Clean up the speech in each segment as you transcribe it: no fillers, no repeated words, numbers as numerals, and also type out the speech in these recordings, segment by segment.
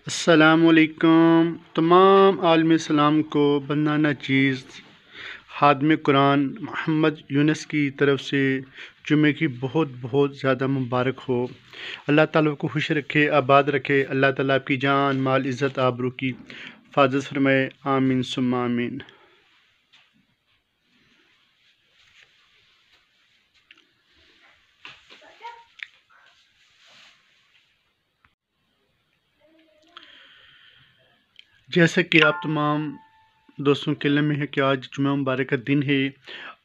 السلام علیکم تمام عالم اسلام کو بندانہ چیز خادم قرآن محمد یونس کی طرف سے جمعے کی بہت زیادہ مبارک ہو۔ اللہ تعالیٰ کو خوش رکھے، آباد رکھے۔ اللہ تعالیٰ آپ کی جان مال عزت آبرو کی حفاظت فرمائے، آمین ثم آمین۔ جیسا کہ آپ تمام دوستوں کے علم میں ہے کہ آج جمعہ مبارک کا دن ہے۔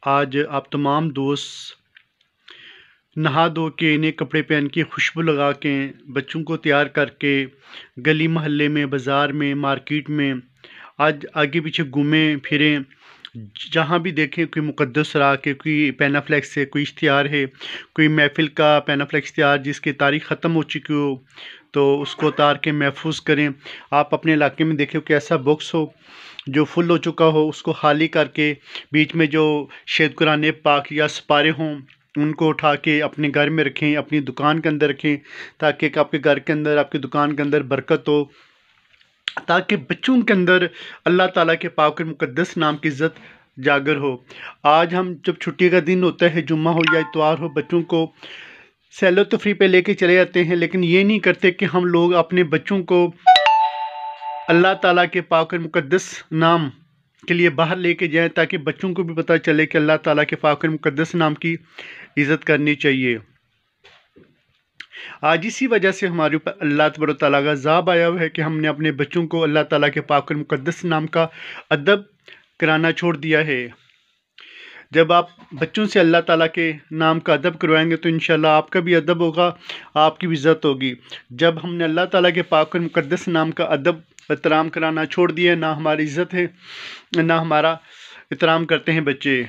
آج آپ تمام دوست نہا دھو کے، نئے کپڑے پہن کے، خوشبو لگا کے، بچوں کو تیار کر کے گلی محلے میں، بازار میں، مارکیٹ میں آج آگے پیچھے گھومیں پھریں، جہاں بھی دیکھیں کوئی مقدس راہ کے کوئی پینافلیکس ہے، کوئی اشتہار ہے، کوئی محفل کا پینافلیکس اشتہار جس کی تاریخ ختم ہو چکی ہو تو اس کو اتار کے محفوظ کریں۔ آپ اپنے علاقے میں دیکھیں کہ ایسا باکس ہو جو فل ہو چکا ہو، اس کو خالی کر کے بیچ میں جو شہید قرآن پاک یا سپارے ہوں ان کو اٹھا کے اپنے گھر میں رکھیں، اپنی دکان کے اندر رکھیں، تاکہ آپ کے گھر کے اندر، آپ کی دکان کے اندر برکت ہو، تاکہ بچوں کے اندر اللہ تعالیٰ کے پاک اور مقدس نام کی عزت جاگر ہو۔ آج ہم جب چھٹی کا دن ہوتا ہے، جمعہ ہو یا اتوار ہو، بچوں کو سیل و تفریح پہ لے کے چلے جاتے ہیں، لیکن یہ نہیں کرتے کہ ہم لوگ اپنے بچوں کو اللہ تعالیٰ کے پاک اور مقدس نام کے لیے باہر لے کے جائیں، تاکہ بچوں کو بھی پتہ چلے کہ اللہ تعالیٰ کے پاک اور مقدس نام کی عزت کرنی چاہیے۔ آج اسی وجہ سے ہمارے اوپر اللہ تبارک و تعالیٰ کا عذاب آیا ہوا ہے کہ ہم نے اپنے بچوں کو اللہ تعالیٰ کے پاک اور مقدس نام کا ادب کرانا چھوڑ دیا ہے۔ جب آپ بچوں سے اللہ تعالیٰ کے نام کا ادب کروائیں گے تو انشاءاللہ آپ کا بھی ادب ہوگا، آپ کی بھی عزت ہوگی۔ جب ہم نے اللہ تعالیٰ کے پاک اور مقدس نام کا ادب احترام کرانا چھوڑ دیا، نہ ہماری عزت ہے نہ ہمارا احترام کرتے ہیں بچے،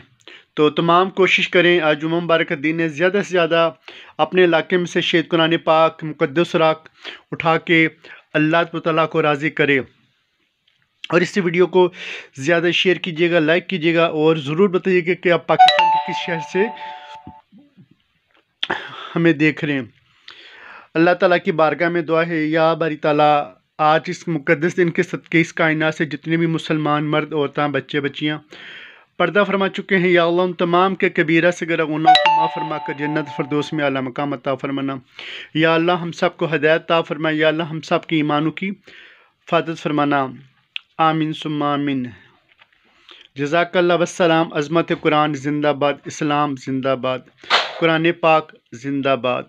تو تمام کوشش کریں، آج جمعہ مبارک کا دن ہے، زیادہ سے زیادہ اپنے علاقے میں سے شہید قرآن پاک مقدس راک اٹھا کے اللہ تعالیٰ کو راضی کرے، اور اس ویڈیو کو زیادہ شیئر کیجیے گا، لائک کیجیے گا، اور ضرور بتائیے گا کہ آپ پاکستان کے کس شہر سے ہمیں دیکھ رہے ہیں۔ اللہ تعالیٰ کی بارگاہ میں دعا ہے، یا باری تعالیٰ آج اس مقدس دن کے صدقے اس کائنات سے جتنے بھی مسلمان مرد عورتیں بچے بچیاں پردہ فرما چکے ہیں، یا اللہ ان تمام کے کبیرہ صغیرہ گناہوں کو معاف فرما کر جنت فردوس میں اعلیٰ مقام عطا فرمانا۔ یا اللہ ہم سب کو ہدایت عطا فرما، یا اللہ ہم سب کی ایمانوں کی حفاظت فرمانا، آمین ثم آمین۔ جزاک اللہ والسلام۔ عظمت قرآن زندہ باد، اسلام زندہ باد، قرآن پاک زندہ باد۔